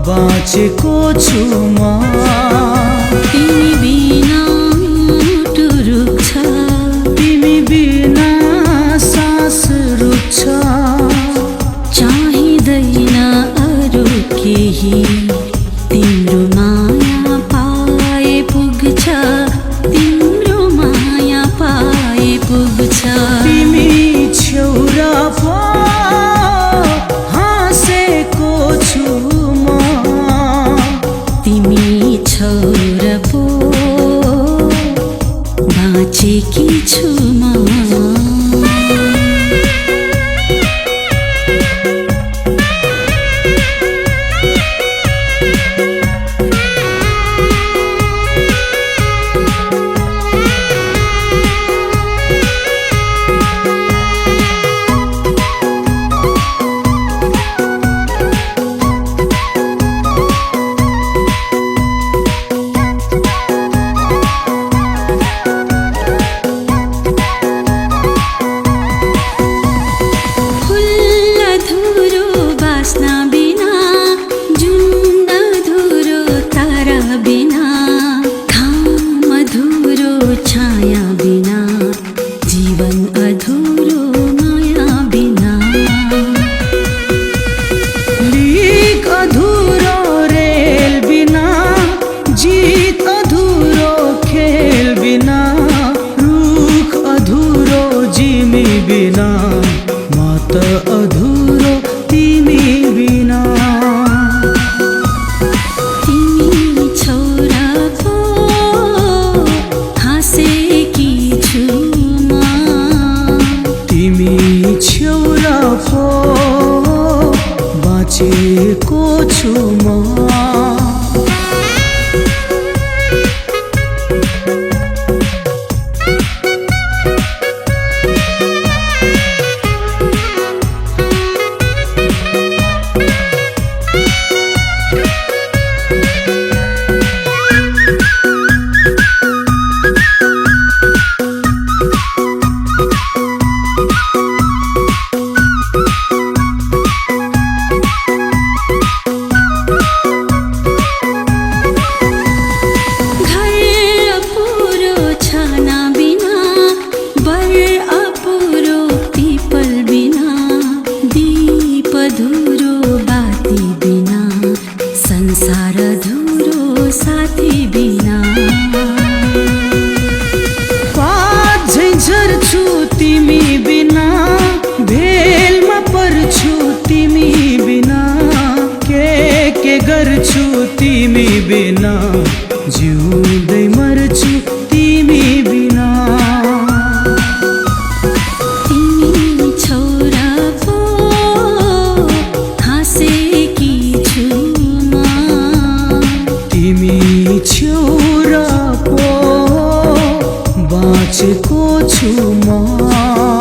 बाँचेको छु म तिमी बिना टुरुक्छ तिमी बिना सास रुक्छ चाहिँदैन अरू केही तिम्रो माया पाए पुग्छ तिम्रो माया पाए पुग्छ तिमी छेउरा पो हाँसेको छु म तिमी छौर पो बाँचेकी छु म बिना म त अधुरो तिमी बिना तिमी छौरा पो हाँसेकी छु म तिमी छेउरा पो बाँचेको छु म संसार अधुरो साथी बिना झर्छु तिमी बिना भेलमा पर्छु तिमी बिना के गर्छु तिमी बिना जिउँदै मर्छु तिमी बिना तिमी छौरा पो हाँसेकी छु म तिमी छेउरा पो बाँचेको छु म